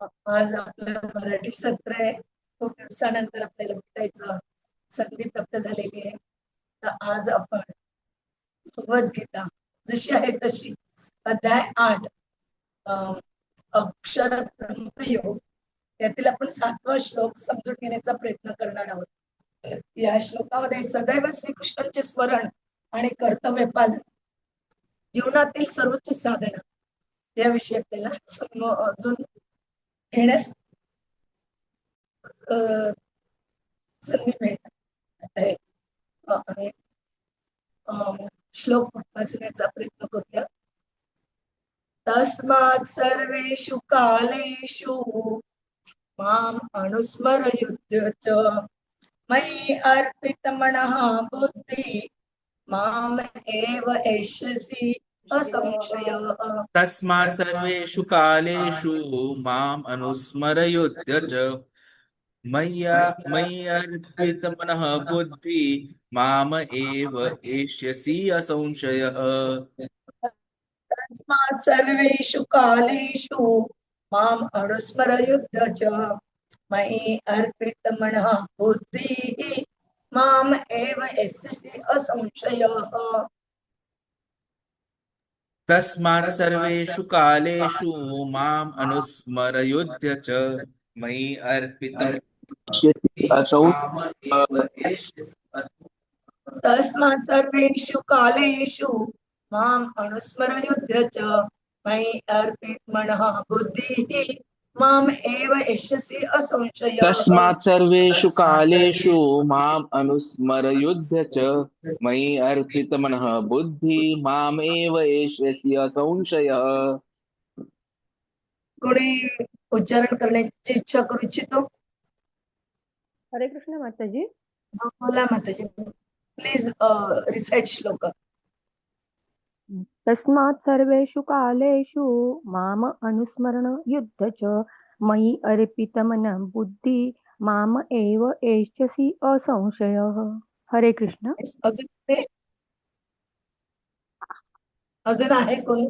आज आपलं मराठी सत्र आहे. खूप दिवसानंतर आपल्याला भेटायचं संधी प्राप्त झालेली आहे. तर आज आपण भगवद्गीता जशी आहे तशी अध्याय 8 अक्षर ब्रह्मयोग यातील आपण 7वा श्लोक समजून घेण्याचा प्रयत्न करणार आहोत. या श्लोकामध्ये सदैव श्रीकृष्णांचे स्मरण आणि कर्तव्य पालन जीवनातील सर्वोच्च साधना याविषयी आपल्याला समजून घेण्यास संधी मिळणार आहे. आणि श्लोक वाचण्याचा प्रयत्न करूया. तस्मात् सर्वेषु कालेषु माम् अनुस्मरयुध्य च मयि अर्पितमनः बुद्धिः माम् एव एष्यसि असंशयः. तस्मात् सर्वेषु कालेषु माम् अनुस्मरयुध्य च मयि अर्पितमनः बुद्धिः माम एव एष्यसि असंशयः. तस्मात् सर्वेषु कालेषु माम् अनुस्मरयुध्य च मयि अर्पितमनः बुद्धिः माम् एव एष्यसि असंशयः. तस्मात् सर्वेषु कालेषु माम् अनुस्मरयुध्य च मयि अर्पितमनः तस्मात् सर्वेषु कालेषु माम् अनुस्मरयुध्य च मयि अर्पितमनः बुद्धिः माम् एव एष्यसि असंशयः. तस्मात् सर्वेषु कालेषु माम् अनुस्मरयुध्य च मयि अर्पितमनः बुद्धिः माम् एव एष्यसि असंशयः. कोणी उच्चारण करण्याची इच्छा करू इच्छितो? हरे कृष्ण माताजी. बोला माताजी, प्लीज रिसाइट श्लोक. तस्मात् सर्वेषु कालेषु माम अनुस्मरण युद्ध च मयि अर्पितमनः बुद्धि माम एव एष्यसि असंशयः. हरे कृष्ण. अजून आहे कोणी?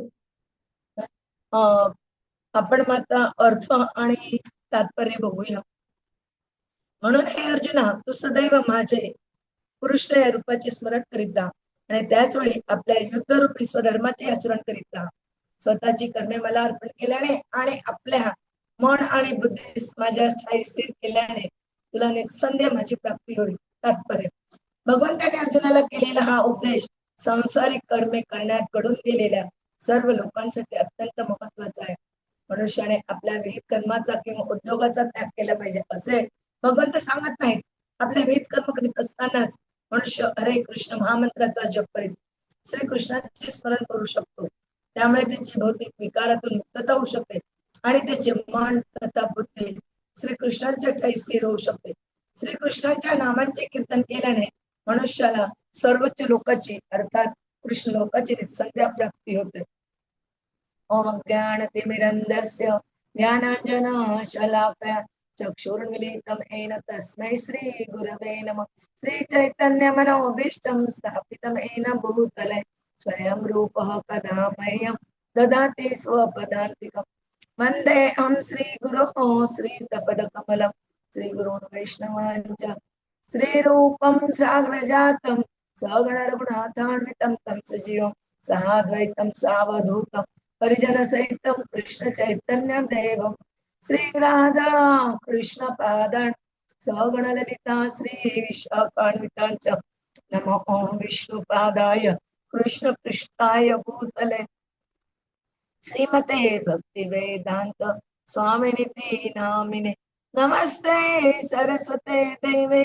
आपण आता अर्थ आणि तात्पर्य बघूया. म्हणून हे अर्जुना, तू सदैव माझे कृष्ण या रूपाचे स्मरण करीत राहा आणि त्याच वेळी आपल्या युद्धरूपी स्वधर्माचे आचरण करीत राहा. स्वतःची कर्मे मला अर्पण केल्याने आणि आपल्या मन आणि बुद्धी माझ्या ठायी स्थिर केल्याने तुला निसंदेह माझी प्राप्ती होईल. तात्पर्य: भगवंताने अर्जुनाला केलेला हा उपदेश सांसारिक कर्मे करण्यात घडून गेलेल्या सर्व लोकांसाठी अत्यंत महत्वाचा आहे. मनुष्याने आपल्या विहित कर्माचा किंवा उद्योगाचा त्याग केला पाहिजे असे भगवंत सांगत नाहीत. आपले विहित कर्म करीत असतानाच मनुष्य हरे कृष्ण महामंत्राचा जप करीत श्रीकृष्णाचे स्मरण करू शकतो. त्यामुळे त्याची भौतिक विकारातून मुक्तता होऊ शकते आणि त्याचे मन तथा बुद्धी श्रीकृष्णांच्या ठायी स्थिर होऊ शकते. श्रीकृष्णांच्या नामांचे कीर्तन केल्याने मनुष्याला सर्वोच्च लोकाची अर्थात कृष्ण लोकाची निसंदेह प्राप्ती होते. ओम ज्ञानतिमिरन्धस्य ज्ञानाञ्जनः शलाकया चक्षुर्मिलितं येन तस्मै श्री गुरवे नमः. श्री चैतन्य मनोभीष्टं स्थापितं येन भूतले स्वयं रूपः कदा मह्यं ददाति स्वपदान्तिकं. वन्देऽहं श्रीगुरोः श्रीयुतपदकमलं श्रीगुरून् वैष्णवाञ्च श्रीरूपं साग्रजातं सगणरघुनाथान्वितं तं सजीवं साद्वैतं सावधूतं परिजन सहितं कृष्ण चैतन्य देवं श्री राधा कृष्ण पादान् सगण ललिता श्री विशाखान्वितांच नमो ओम विष्णुपादाय कृष्ण पृष्ठाय भूतले श्रीमते भक्ति वेदांत स्वामिनिति नामिने नमस्ते सरस्वते देवे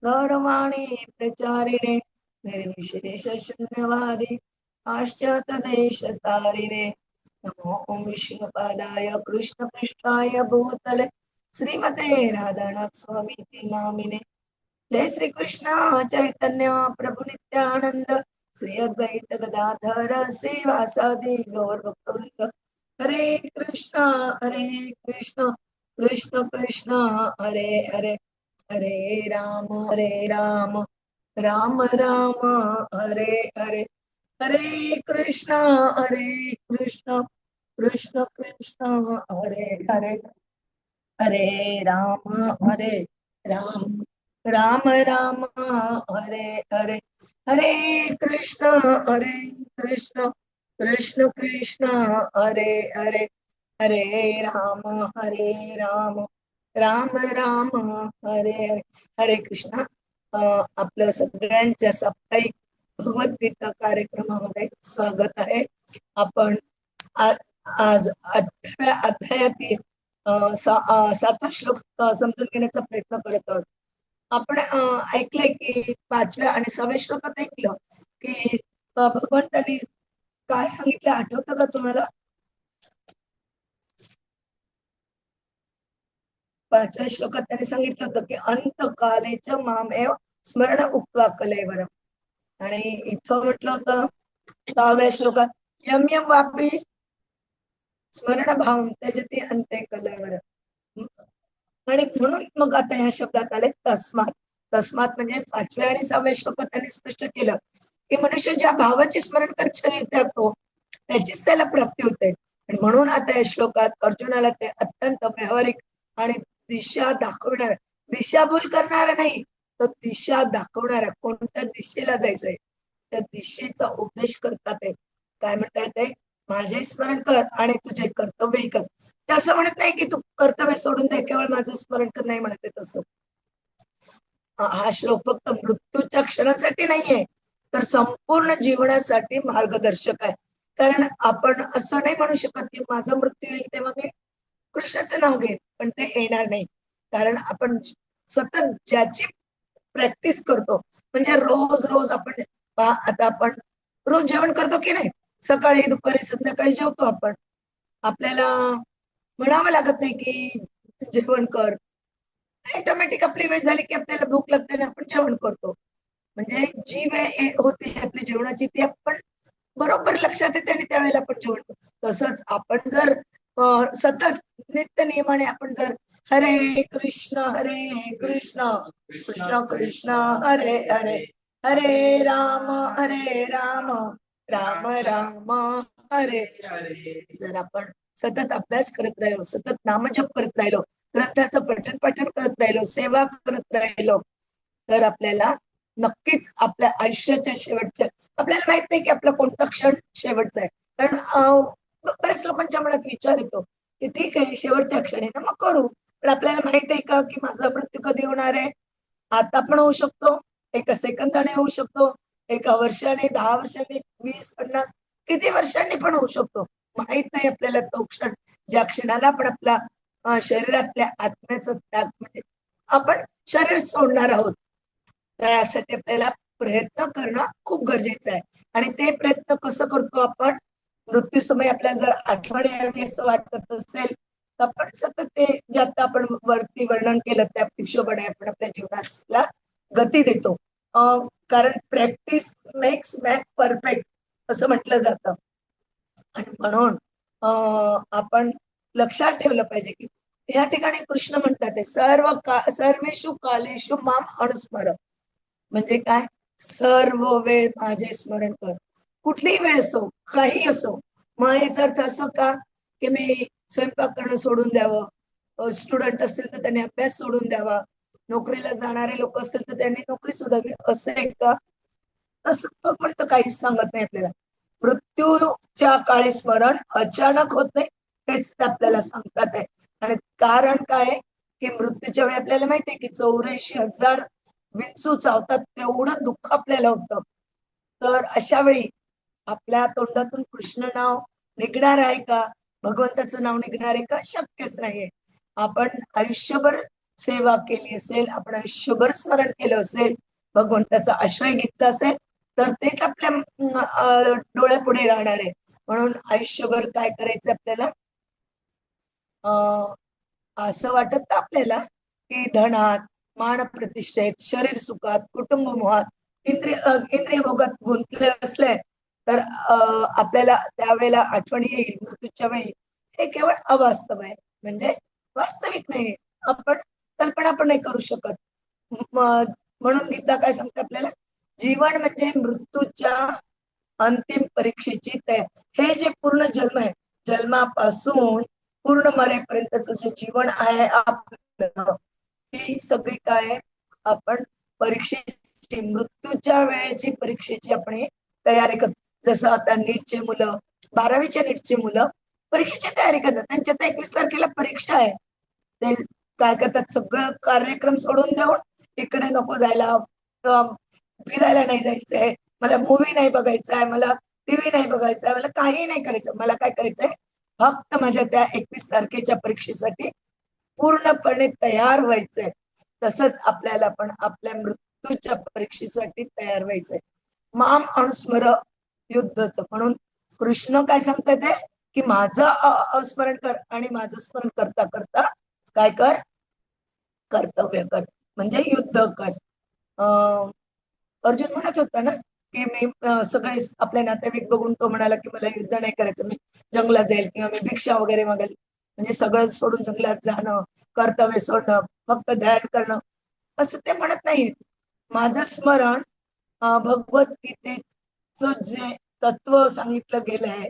गौरवाणी प्रचारिणे निर्विशेष शून्यवादी पाश्चात्य देश तारिणे नमो ओम विष्णुपादाय कृष्ण पृष्ठाय भूतले श्रीमते राधानाथ स्वामी नामिने. जय श्री कृष्ण चैतन्य प्रभु नित्यानंद श्री अद्वैत गदाधर श्रीवासादि गौर भक्तवृंद. हरे कृष्ण कृष्ण कृष्ण हरे हरे हरे राम राम राम हरे हरे. हरे कृष्ण कृष्ण कृष्ण हरे हरे. हरे राम राम राम हरे हरे, हरे कृष्ण कृष्ण कृष्ण हरे हरे, हरे राम राम राम हरे हरे. हरे कृष्ण. आपलं सगळ्यांच्या साप्ताहिक भगवद्गीता कार्यक्रमामध्ये स्वागत आहे. आपण आज 8व्या अध्यायातील 7वा श्लोक समजून घेण्याचा प्रयत्न करत आहोत. आपण ऐकलंय की 5व्या आणि 6व्या श्लोकात ऐकलं की भगवंतांनी काय सांगितलं, आठवतं का तुम्हाला? 5व्या श्लोकात त्यांनी सांगितलं होतं की अंतकालेच मामेव स्मरण उक्त्वा कलेवरम. आणि इथं म्हटलं होतं 6व्या श्लोकात यम यम वापी स्मरण भावं त्यजति अंते कलेवरम. आणि म्हणून मग आता ह्या शब्दात आले तस्मात. तस्मात म्हणजे 5व्या आणि 6व्या श्लोकात त्यांनी स्पष्ट केलं की मनुष्य ज्या भावाचे स्मरण करत शरीर त्यागतो त्याचीच त्याला प्राप्ती होते. आणि म्हणून आता या श्लोकात अर्जुनाला ते अत्यंत व्यावहारिक आणि दिशा दाखवणार, दिशाभूल करणारा नाही तर दिशा दाखवणारा, कोणत्या दिशेला जायचंय त्या दिशेचा उपदेश करतात. ते काय म्हणता येते, माझे स्मरण कर आणि तुझे कर्तव्य कर. ते असं म्हणत नाही की तू कर्तव्य सोडून दे, केवळ माझं स्मरण कर, नाही म्हणते तसं. हा श्लोक फक्त मृत्यूच्या क्षणासाठी नाहीये तर संपूर्ण जीवनासाठी मार्गदर्शक आहे. कारण आपण असं नाही म्हणू शकत की माझा मृत्यू येईल तेव्हा मी कृष्णाचं नाव घेईन, पण ते येणार नाही. कारण आपण सतत ज्याची प्रॅक्टिस करतो, म्हणजे रोज रोज आपण आता आपण रोज जेवण करतो की नाही, सकाळी दुपारी संध्याकाळी जेवतो आपण, आपल्याला म्हणावं लागत नाही की जेवण कर, ऑटोमॅटिक आपली वेळ झाली की आपल्याला भूक लागते आणि आपण जेवण करतो. म्हणजे जी वेळ होती आपली जेवणाची ती आपण बरोबर लक्षात येते आणि त्यावेळेला आपण जेवण करतो. तसंच आपण जर सतत नित्य नियमाने आपण जर हरे कृष्ण कृष्ण कृष्ण हरे हरे, हरे राम राम राम हरे हरे, जर आपण सतत अभ्यास करत राहिलो, सतत नामजप करत राहिलो, ग्रंथाचं पठण करत राहिलो, सेवा करत राहिलो तर आपल्याला नक्कीच आपल्या आयुष्याच्या शेवटच्या, आपल्याला माहित नाही की आपला कोणता क्षण शेवटचा आहे. कारण बऱ्याच लोकांच्या मनात विचार येतो की ठीक आहे शेवटच्या क्षणी ना मग करू, पण आपल्याला माहित आहे का की माझा मृत्यू कधी होणार आहे? आता पण होऊ शकतो, एका सेकंदाने होऊ शकतो, एका वर्षाने, 10 वर्षांनी, 20, 50, किती वर्षांनी पण होऊ शकतो. माहित नाही आपल्याला तो क्षण, ज्या क्षणाला आपण आपला शरीरातल्या आत्म्याचा त्याग, म्हणजे आपण शरीर सोडणार आहोत, त्यासाठी आपल्याला प्रयत्न करणं खूप गरजेचं आहे. आणि ते प्रयत्न कसं करतो आपण? मृत्यू समय आपल्याला जर आठवण यावी असं वाटत असेल तर आपण सतत ते जे आता आपण वरती वर्णन केलं त्या हिशोबाने आपण आपल्या जीवनाला गती देतो. कारण प्रॅक्टिस मेक्स मॅन परफेक्ट असं म्हटलं जातं. आणि म्हणून आपण लक्षात ठेवलं पाहिजे की या ठिकाणी कृष्ण म्हणतात सर्वेषु कालेषु माम अनुस्मर. म्हणजे काय? सर्व वेळ माझे स्मरण कर. कुठलीही वेळ असो, काही असो. मग याचा अर्थ असं का की मी स्वयंपाक करणं सोडून द्यावं, स्टुडंट असतील तर त्यांनी अभ्यास सोडून द्यावा, नोकरीला जाणारे लोक असतील तर त्यांनी नोकरी सोडावी, असं आहे का? असं पण तर काहीच सांगत नाही आपल्याला. मृत्यूच्या काळी स्मरण अचानक होत नाही, हेच ते आपल्याला सांगतात आहे. आणि कारण काय की मृत्यूच्या वेळी आपल्याला माहितीये की 84,000 विंचू चावतात, तेवढं दुःख आपल्याला होतं. तर अशा वेळी आपल्या तोंडातून कृष्ण नाव निघणार आहे का? भगवंताचं नाव निघणार आहे का? शक्यच नाहीये. आपण आयुष्यभर सेवा केली असेल, आपण आयुष्यभर स्मरण केलं असेल, भगवंताचा आश्रय घेतला असेल तर तेच आपल्या डोळ्यापुढे राहणार आहे. म्हणून आयुष्यभर काय करायचं आपल्याला? असं वाटत आपल्याला की धनात, मान प्रतिष्ठेत, शरीर सुखात, कुटुंब मोहात, इंद्रिय भोगात गुंतले असले तर आपल्याला त्यावेळेला आठवण येईल मृत्यूच्या वेळी, हे केवळ अवास्तव आहे, म्हणजे वास्तविक नाही. आपण कल्पना पण नाही करू शकत. म्हणून गीता काय सांगते आपल्याला? जीवन म्हणजे मृत्यूच्या अंतिम परीक्षेची तयारी. हे जे पूर्ण जन्म आहे, जन्मापासून पूर्ण मरेपर्यंतच जे जीवन आहे आपलं, ही सगळी काय आपण परीक्षेची, मृत्यूच्या वेळेची परीक्षेची आपण हे तयारी करतो. जसं आता नीटचे मुलं, 12वीच्या नीटचे मुलं परीक्षेची तयारी करतात. त्यांच्या तर 21 तारखेला परीक्षा आहे. ते काय करतात, सगळं कार्यक्रम सोडून देऊन इकडे नको जायला, फिरायला नाही जायचंय, मला मूवी नाही बघायचा आहे, मला टीव्ही नाही बघायचा आहे, मला काही नाही करायचं, मला काय करायचंय, फक्त माझ्या त्या 21 तारखेच्या परीक्षेसाठी पूर्णपणे तयार व्हायचंय. तसंच आपल्याला पण आपल्या मृत्यूच्या परीक्षेसाठी तयार व्हायचंय. माम अनुस्मर युद्धच. म्हणून कृष्ण काय सांगताय ते, की माझं स्मरण कर आणि माझं स्मरण करता करता काय कर, कर्तव्य कर, म्हणजे युद्ध कर. अर्जुन म्हणत होता ना, की मी सगळे आपले नातेवाईक बघून तो म्हणाला की मला युद्ध नाही करायचं, मी जंगलात जाईल किंवा मी भिक्षा वगैरे मागेल. म्हणजे सगळं सोडून जंगलात जाणं, कर्तव्य सोडणं, फक्त ध्यान करणं, असं ते म्हणत नाहीत. माझं स्मरण भगवद्गीतेचं जे तत्व सांगितलं गेलं आहे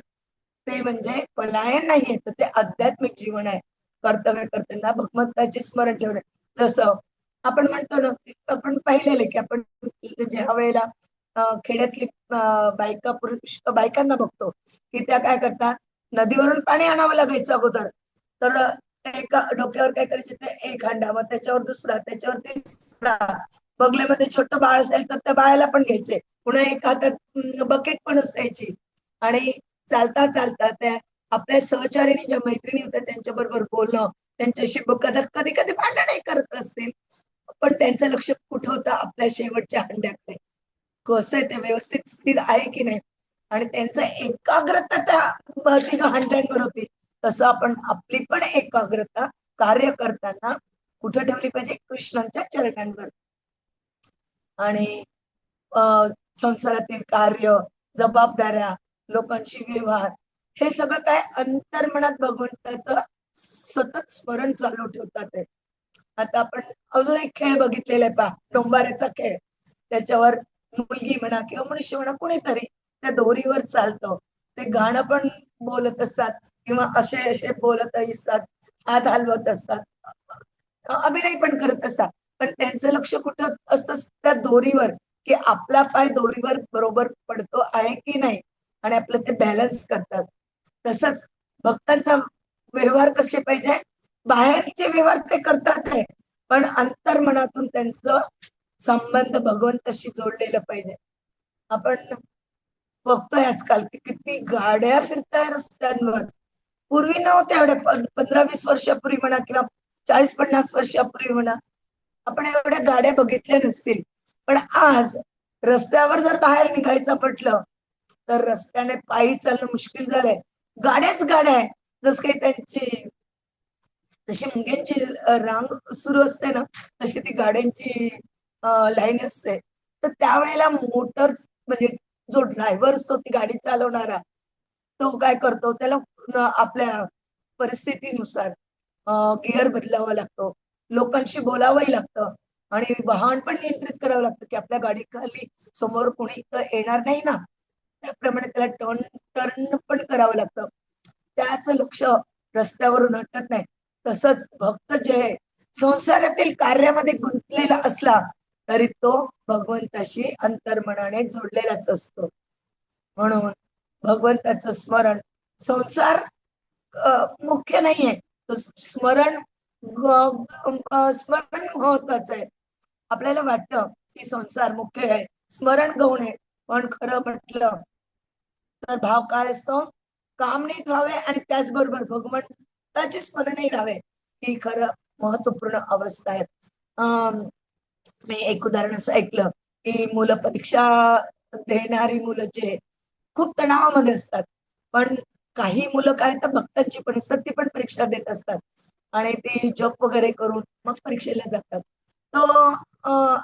ते म्हणजे पलायन नाहीये, तर ते आध्यात्मिक जीवन आहे. कर्तव्य करताना भगवंताचे स्मरण ठेवणे. जसं आपण म्हणतो ना, की आपण पाहिलेलं आहे की आपण ज्या वेळेला खेड्यातली बायकांना बघतो की त्या काय करतात, नदीवरून पाणी आणावं लागायचं अगोदर, तर एका डोक्यावर काय करायचे, ते एक हांडा, मग त्याच्यावर दुसरा, त्याच्यावर तिसरा, बगलेमध्ये छोटं बाळ असेल तर त्या बाळाला पण घ्यायचे, पुन्हा एक हातात बकेट पण असायची. आणि चालता चालता त्या आपल्या सहचारिणी ज्या मैत्रिणी होत्या त्यांच्या बरोबर बोलणं, त्यांच्याशी कधी कधी भांडणही करत असतील, पण त्यांचं लक्ष कुठं होतं, आपल्या शेवटच्या हंड्याकडे, कसं आहे ते व्यवस्थित स्थिर आहे की नाही, आणि त्यांचं एकाग्रता त्या तिघ हंड्यांवर होती. तसं आपण आपली पण एकाग्रता कार्य करताना कुठे ठेवली पाहिजे, कृष्णांच्या चरणांवर. आणि संसारातील कार्य, जबाबदाऱ्या, लोकांशी व्यवहार, हे सगळं काय अंतर्मनात भगवंताचं सतत स्मरण चालू ठेवतात ते. आता आपण अजून एक खेळ बघितलेला आहे पहा, डोंबाऱ्याचा खेळ. त्याच्यावर मुलगी म्हणा किंवा मनुष्य म्हणा कोणीतरी त्या दोरीवर चालतं, ते गाणं पण बोलत असतात किंवा असे असे बोलत असतात, हात हलवत असतात, अभिनय पण करत असतात, पण त्यांचं लक्ष कुठं असतं, त्या दोरीवर, की आपला पाय दोरीवर बरोबर पडतो आहे की नाही, आणि आपलं ते बॅलन्स करतात. तसंच भक्तांचा व्यवहार कसे पाहिजे, बाहेरचे व्यवहार ते करतात आहे, पण अंतर्मनातून त्यांचं संबंध भगवंताशी जोडलेलं पाहिजे. आपण बघतोय आजकाल की किती गाड्या फिरताय रस्त्यांवर. पूर्वी नव्हत्या एवढ्या, 15-20 वर्षापूर्वी म्हणा किंवा 40-50 वर्षापूर्वी म्हणा, आपण एवढ्या गाड्या बघितल्या नसतील. पण आज रस्त्यावर जर बाहेर निघायचं म्हटलं तर रस्त्याने पायी चालणं मुश्किल झालंय. गाड्याच गाड्या आहे. जसं काही त्यांची जशी मुंग्यांची रांग सुरू असते ना, तशी ती गाड्यांची लाईन असते. तर त्यावेळेला मोटर, म्हणजे जो ड्रायव्हर असतो ती गाडी चालवणारा, तो काय करतो, त्याला आपल्या परिस्थितीनुसार गिअर बदलावा लागतो, लोकांशी बोलावंही लागतं, आणि वाहन पण नियंत्रित करावं लागतं की आपल्या गाडीखाली समोर कोणी तर येणार नाही ना. त्याप्रमाणे त्याला टर्न टर्न पण करावं लागतं. त्याचं लक्ष रस्त्यावरून हटत नाही. तसंच भक्त जे आहे, संसारातील कार्यामध्ये गुंतलेला असला तरी तो भगवंताशी अंतर्मनाने जोडलेलाच असतो. म्हणून भगवंताचं स्मरण, संसार मुख्य नाहीये, तो स्मरण स्मरण महत्वाचं आहे. आपल्याला वाटतं की संसार मुख्य आहे, स्मरण गौण आहे, पण खरं म्हटलं तर भाव काय असतो, काम नीट व्हावे आणि त्याचबरोबर भगवंताचे स्मरणही राहावे, ही खरं महत्वपूर्ण अवस्था आहे. मी एक उदाहरण असं ऐकलं की मुलं परीक्षा देणारी मुलं जे खूप तणावामध्ये असतात, पण काही मुलं काय तर भक्तांची पण असतात, ती पण परीक्षा देत असतात आणि ती जप वगैरे करून मग परीक्षेला जातात. तर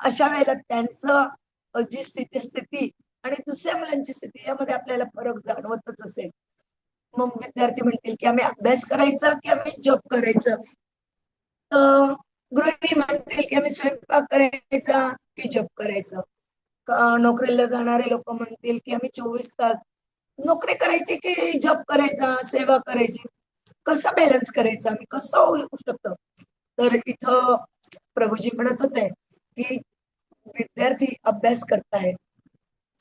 अशा वेळेला त्यांचं जी स्थिती आणि दुसऱ्या मुलांची स्थिती यामध्ये आपल्याला फरक जाणवतच असेल. मग विद्यार्थी म्हणतील की आम्ही अभ्यास करायचा की आम्ही जप करायचं, तर गृहिणी म्हणतील की आम्ही स्वयंपाक करायचा की जप करायचं, नोकरीला जाणारे लोक म्हणतील की आम्ही 24 तास नोकरी करायची की जप करायचा, सेवा करायची. कसं बॅलन्स करायचं, आम्ही कसं होऊ शकतं. तर इथं प्रभूजी म्हणत होते की विद्यार्थी अभ्यास करतायत,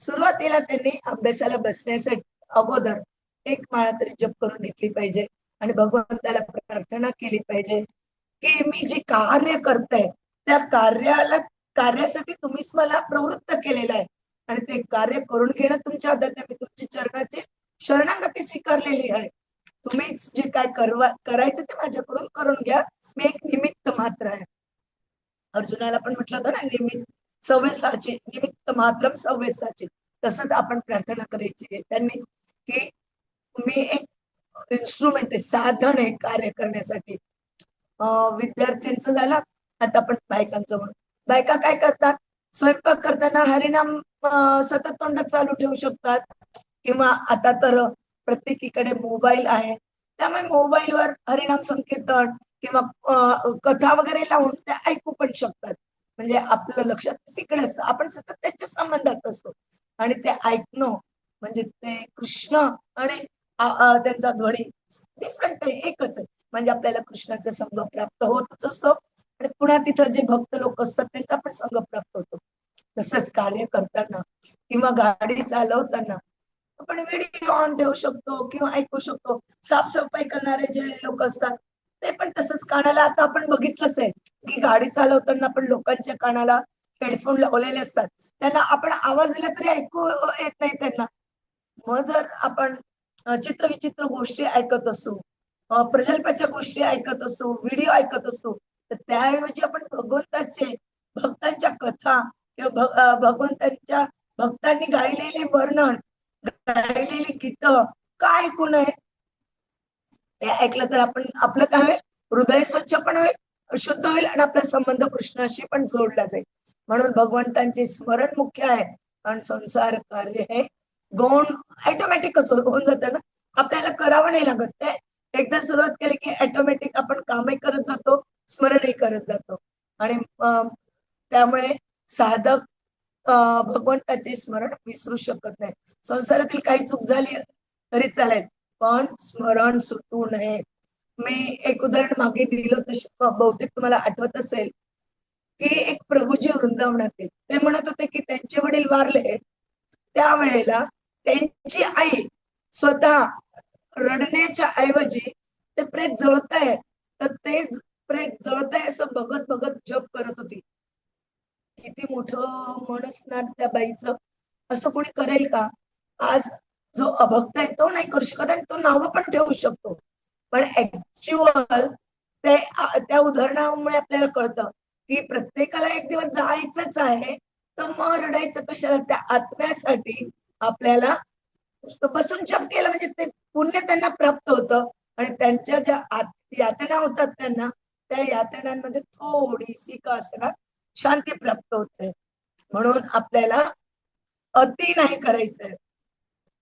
सुरुवातीला त्यांनी अभ्यासाला बसण्यासाठी अगोदर एक माळा तरी जप करून घेतली पाहिजे आणि भगवंताला प्रार्थना केली पाहिजे की मी जे कार्य करताय त्या कार्यासाठी तुम्हीच मला प्रवृत्त केलेलं आहे आणि ते कार्य करून घेणं तुमच्या हातात आहे. मी तुमची चरणाची शरणागती स्वीकारलेली आहे. तुम्हीच जे काय करायचं ते माझ्याकडून करून घ्या, मी एक निमित्त मात्र आहे. अर्जुनाला पण म्हटलं होतं ना, निमित्त मात्रम सव्यसाची. तसंच आपण प्रार्थना करायची आहे त्यांनी की मी एक इन्स्ट्रुमेंट आहे, साधन आहे कार्य करण्यासाठी. विद्यार्थ्यांचं झालं, आता आपण बायकांचं म्हणू. बायका काय करतात, स्वयंपाक करताना हरिनाम सतत तोंडात चालू ठेवू शकतात किंवा आता तर प्रत्येकीकडे मोबाईल आहे, त्यामुळे मोबाईलवर हरिनाम संकीर्तन किंवा कथा वगैरे लावून त्या ऐकू पण शकतात. म्हणजे आपलं लक्ष तिकडे असतं, आपण सतत त्याच्या संबंधात असतो आणि ते ऐकणं म्हणजे ते कृष्ण आणि त्यांचा ध्वनी डिफरंट आहे, एकच आहे. म्हणजे आपल्याला कृष्णाचा संग प्राप्त होतच असतो आणि पुन्हा तिथं जे भक्त लोक असतात त्यांचा पण संग प्राप्त होतो. तसंच कार्य करताना किंवा गाडी चालवताना आपण व्हिडिओ ऑन ठेवू शकतो किंवा ऐकू शकतो. साफसफाई करणारे जे लोक असतात ते पण तसंच कानाला, आता आपण बघितलंच आहे की गाडी चालवताना पण लोकांच्या कानाला हेडफोन लावलेले असतात, त्यांना आपण आवाज दिला तरी ऐकू येत नाही त्यांना. मग जर आपण चित्रविचित्र गोष्टी ऐकत असू, प्रजल्पाच्या गोष्टी ऐकत असू, व्हिडिओ ऐकत असू, तर त्याऐवजी आपण भक्तांच्या कथा किंवा भगवंतांच्या भक्तांनी गायलेले वर्णन, गायलेली गीत का ऐकू नये. ते ऐकलं तर आपण आपलं काय होईल, हृदय स्वच्छ पण होईल, शुद्ध होईल आणि आपला संबंध कृष्णाशी पण जोडला जाईल. म्हणून भगवंतांचे स्मरण मुख्य आहे आणि संसार कार्य हे गौण ऑटोमॅटिकच होऊन जातं ना, आपल्याला करावं नाही लागत. ते एकदा सुरुवात केली की ऑटोमॅटिक आपण कामही करत जातो, स्मरणही करत जातो आणि त्यामुळे साधक भगवंताचे स्मरण विसरू शकत नाही. संसारातील काही चूक झाली तरी चालेल, पण स्मरण सुटू नये. मी एक उदाहरण मागे दिलं होतं, बहुतेक तुम्हाला आठवत असेल की एक प्रभूजी वृंदावनातील ते म्हणत होते की त्यांचे वडील वारले त्यावेळेला त्यांची आई स्वतः रडण्याच्या ऐवजी ते प्रेत जळताय, तर ते प्रेत जळताय असं बघत बघत जप करत होती. किती मोठं मन असणार त्या बाईचं, असं कोणी करेल का? आज जो अभक्त आहे तो नाही करू शकत आणि तो नावं पण ठेवू शकतो, पण ऍक्च्युअल त्या उदाहरणामुळे आपल्याला कळतं की प्रत्येकाला एक दिवस जायचंच आहे, तर मग रडायचं कशाला. त्या आत्म्यासाठी आपल्याला नुसतं बसून जप केलं म्हणजे ते पुण्य त्यांना प्राप्त होतं आणि त्यांच्या ज्या यातना होतात त्यांना, त्या यातनांमध्ये थोडीशी का असणार शांती प्राप्त होते. म्हणून आपल्याला अति नाही करायचंय,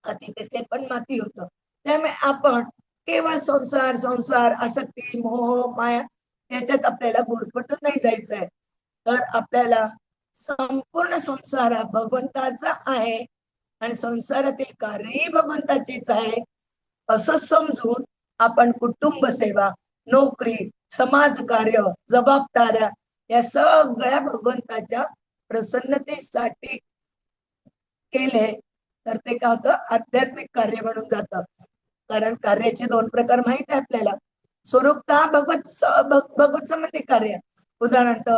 अति तेथे पण माती होतं. त्यामुळे आपण केवळ संसार संसार आसक्ती मोह माया याच्यात आपल्याला गुरफटून नाही जायचंय. तर आपल्याला संपूर्ण संसार हा भगवंताचा आहे आणि संसारातील कार्यही भगवंताचेच आहे असं समजून आपण कुटुंब सेवा, नोकरी, समाज कार्य, जबाबदाऱ्या या सगळ्या भगवंताच्या प्रसन्नतेसाठी केले तर ते काय होतं, आध्यात्मिक कार्य म्हणून जातं. कारण कार्याचे दोन प्रकार माहित आहे आपल्याला. स्वरूपता भगवत संबंधी कार्य, उदाहरणार्थ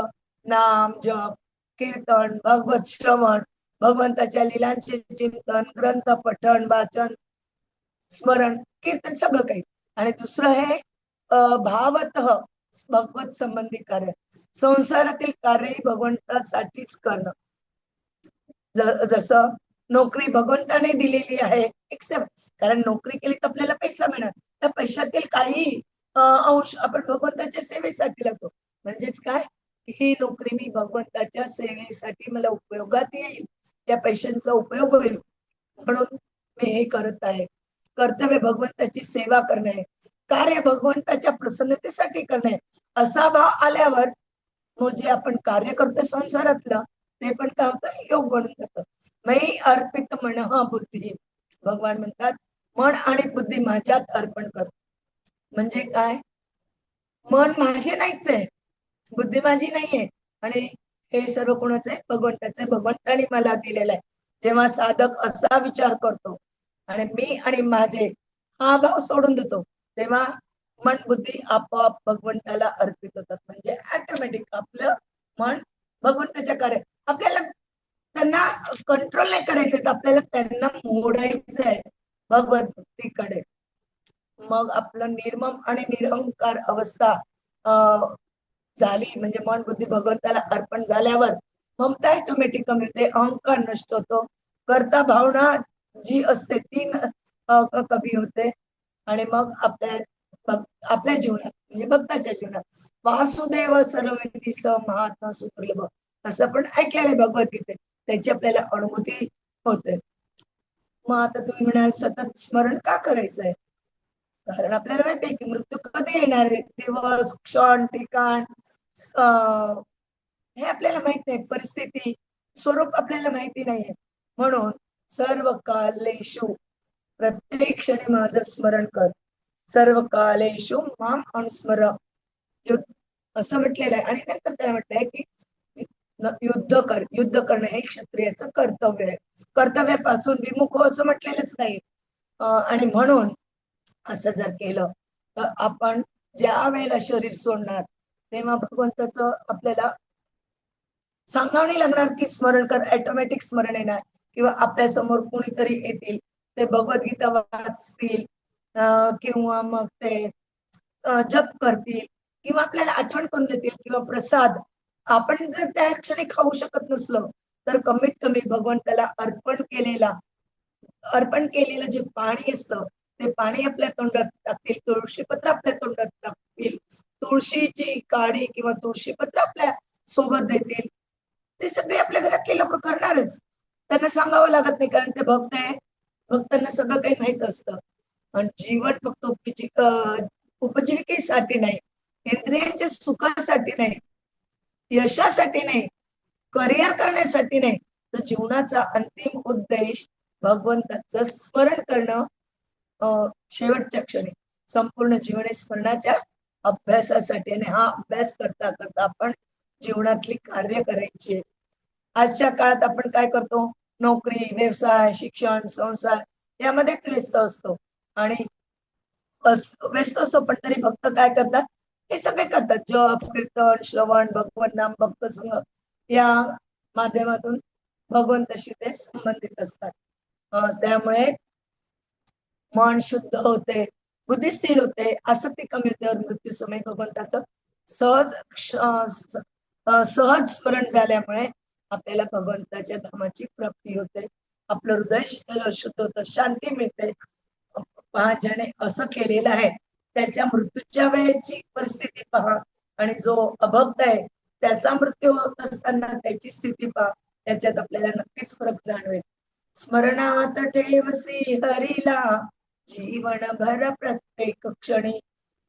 नाम जप, कीर्तन, भगवत श्रवण, भगवंताच्या लीलांचे चिंतन, ग्रंथ पठण, वाचन, स्मरण, कीर्तन सगळं काही. आणि दुसरं हे भावत भगवत संबंधी कार्य, संसारातील कार्यही भगवंतासाठीच करणं. जसं नोकरी भगवंताने दिलेली आहे एक्सेप्ट, कारण नोकरी केली तर आपल्याला पैसा मिळणार, त्या पैशातील काही अंश आपण भगवंताच्या सेवेसाठी लागतो. म्हणजेच काय, ही नोकरी मी भगवंताच्या सेवेसाठी मला उपयोगात येईल, त्या पैशांचा उपयोग होईल म्हणून मी हे करत आहे. कर्तव्य भगवंताची सेवा करणे, कार्य भगवंताच्या प्रसन्नतेसाठी करणे, असा भाव आल्यावर मग जे आपण कार्य करतो संसारातलं ते पण काय होतं, योग बनून जातं. मयी अर्पित मन बुद्धी, भगवान म्हणतात मन आणि बुद्धी माझ्यात अर्पण कर. म्हणजे काय? मन माझे नाहीच आहे, बुद्धी माझी नाहीये, आणि हे सर्व कोणाचं आहे? भगवंताचं आहे. भगवंताने मला दिलेलं आहे. जेव्हा साधक असा विचार करतो आणि मी आणि माझे हा भाव सोडून देतो, तेव्हा मन बुद्धी आपोआप भगवंताला अर्पित होतात. म्हणजे ऑटोमॅटिक आपलं मन भगवंताच्या कार्य, आपल्याला त्यांना कंट्रोल नाही करायचंय, तर आपल्याला त्यांना मोडायचं आहे भगवंतीकडे. मग आपलं निर्मम आणि निरहंकार अवस्था झाली, म्हणजे मन बुद्धी भगवंताला अर्पण झाल्यावर ममता ऑटोमॅटिक कमी होते, अहंकार नष्ट होतो, कर्ता भावना जी असते ती कमी होते, आणि मग आपल्या जीवनात म्हणजे भक्ताच्या जीवनात वासुदेव सर्वमिती स महात्मा सुदुर्लभ असं पण ऐकलेलं भगवद्गीतेत, त्याची आपल्याला अनुभूती होते. मग आता तुम्ही म्हणाल सतत स्मरण का करायचंय? कारण आपल्याला माहिती आहे की मृत्यू कधी येणार आहे, दिवस, क्षण, ठिकाण हे आपल्याला माहित नाही, परिस्थिती, स्वरूप आपल्याला माहिती नाहीये. म्हणून सर्व कालेषु, प्रत्येक क्षणी माझं स्मरण कर. सर्व कालेषु माम अनुस्मर असं म्हटलेलं आहे. आणि नंतर त्याला म्हटलंय की युद्ध कर. युद्ध करणं हे क्षत्रियाचं कर्तव्य आहे. कर्तव्यापासून विमुख हो असं म्हटलेलंच नाही. आणि म्हणून असं जर केलं तर आपण ज्या वेळेला शरीर सोडणार तेव्हा भगवंताचं आपल्याला सांगावं नाही लागणार की स्मरण कर, ऑटोमॅटिक स्मरण येणार. किंवा आपल्या समोर कोणीतरी येतील, ते भगवद्गीता वाचतील, किंवा मग ते जप करतील, किंवा आपल्याला आठवण करून देतील, किंवा प्रसाद आपण जर त्या क्षणी खाऊ शकत नसलो तर कमीत कमी भगवंताला अर्पण केलेलं जे पाणी असतं ते पाणी आपल्या तोंडात टाकतील, तुळशीपत्र आपल्या तोंडात टाकतील, तुळशीची काडी किंवा तुळशीपत्र आपल्या सोबत देतील. ते सगळे आपल्या घरातले लोक करणारच, त्यांना सांगावं लागत नाही, कारण ते भक्त आहे, भक्तांना सगळं काही माहित असतं. आणि जीवन फक्त उपजीविकेसाठी नाही, इंद्रियांच्या सुखासाठी नाही, यशासाठी नाही, करिअर करण्यासाठी नाही, तर जीवनाचा अंतिम उद्देश भगवंताचं स्मरण करणं शेवटच्या क्षणी. संपूर्ण जीवन स्मरणाच्या अभ्यासासाठी, आणि हा अभ्यास करता करता आपण जीवनातली कार्य करायची. आजच्या काळात आपण काय करतो? नोकरी, व्यवसाय, शिक्षण, संसार यामध्येच व्यस्त असतो, आणि व्यस्त असतो, पण तरी भक्त काय करतात? हे सगळे करतात. जप, कीर्तन, श्रवण, भगवत नाम, भक्त संग या माध्यमातून भगवंताशी ते संबंधित असतात. त्यामुळे मन शुद्ध होते, बुद्धी स्थिर होते, आसक्ती कमी होते, और मृत्यू समय भगवंताचं सहज स्मरण झाल्यामुळे आपल्याला भगवंताच्या धामाची प्राप्ती होते, आपलं हृदय शुद्ध होतं, शांती मिळते. पहा, ज्याने असं केलेलं आहे त्याच्या मृत्यूच्या वेळेची परिस्थिती पहा, आणि जो अभक्त आहे त्याचा मृत्यू होत असताना त्याची स्थिती पहा, त्याच्यात आपल्याला नक्कीच फरक जाणवेल. स्मरणात ठेव श्री हरीला जीवनभर प्रत्येक क्षणी,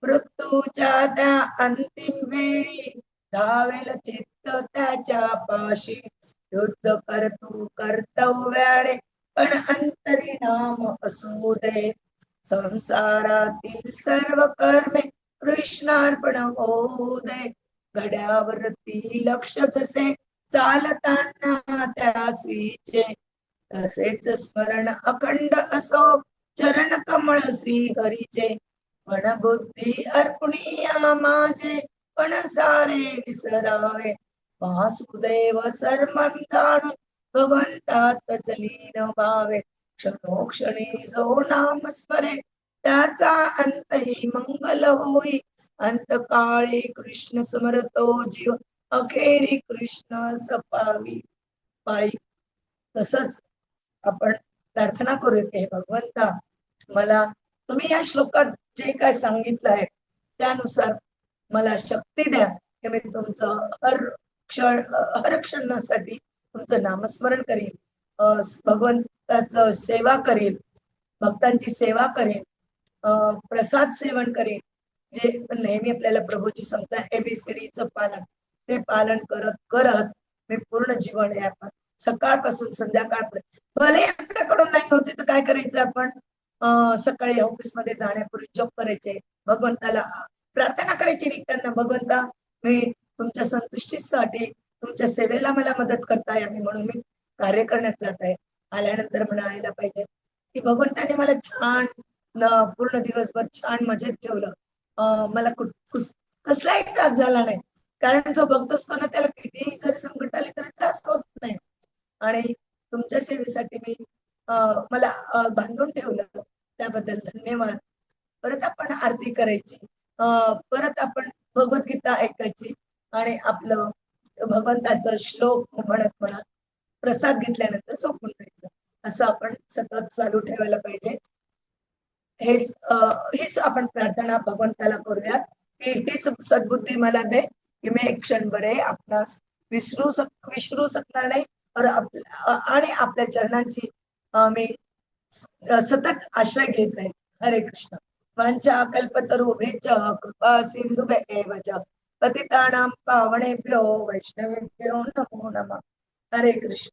मृत्यूच्या त्या अंतिम वेळी धावेल चित्त त्याच्या पाशी, युद्ध करतो कर्तव्याने पण अंतरी नाम असू दे, संसारातील सर्व कर्मे कृष्णार्पण होऊ दे, घड्यावरती लक्ष जसे चालताना त्या स्वीचे, तसेच स्मरण अखंड असो चरण कमळ श्री हरीचे, पण बुद्धी अर्पणीया माझे पण सारे विसरावे, वासुदेव सर्वं जाणून भगवंतात लीन व्हावे, क्षणोक्षणी जो नाम स्मरे त्याचा अंतही मंगल होई, अंतकाळी कृष्ण समरतो जीव अखेरी कृष्ण सपावी पायी. तसंच आपण प्रार्थना करूया की हे भगवंता, मला तुम्ही या श्लोकात जे काय सांगितलं आहे त्यानुसार मला शक्ती द्या की मी तुमचं हर क्षणासाठी तुमचं नामस्मरण करीन, भगवंताचं सेवा करेल, भक्तांची सेवा करेन, प्रसाद सेवन करेन, जे नेहमी आपल्याला प्रभूची सांगता ABCDचं पालन, ते पालन करत करत मी पूर्ण जीवन आहे आपण सकाळपासून संध्याकाळपर्यंत, भले आपल्याकडून नाही होते तर काय करायचं आपण? सकाळी ऑफिसमध्ये जाण्यापूर्वी जप करायचे, भगवंताला प्रार्थना करायची निघताना, भगवंता मी तुमच्या संतुष्टीसाठी तुमच्या सेवेला मला मदत करता यावी म्हणून मी कार्य करण्यात जात आहे. आल्यानंतर म्हणायला पाहिजे की भगवंताने मला छान पूर्ण दिवसभर छान मजेत ठेवलं. मला कसलाही त्रास झाला नाही, कारण जो भक्त असतो ना त्याला कितीही जरी संकट आले तरी त्रास होत नाही. आणि तुमच्या सेवेसाठी मी मला बांधून ठेवलं त्याबद्दल धन्यवाद. परत आपण आरती करायची, परत आपण भगवद्गीता ऐकायची आणि आपलं भगवंताचा श्लोक म्हणत म्हणत प्रसाद घेतल्यानंतर झोपून जायचं. असं आपण सतत चालू ठेवायला पाहिजे. हीच आपण प्रार्थना भगवंताला करूया की हीच सद्बुद्धी मला दे की मी एक क्षण बरे आपणास विसरू शकणार नाही आणि आपल्या चरणांची मी सतत आश्रय घेत राहील. हरे कृष्ण. वांछा कल्पतरुभ्यश्च कृपा सिंधुभ्येव च पतितानां पावनेभ्यो वैष्णवेभ्यो नमो नमः. हरे कृष्ण.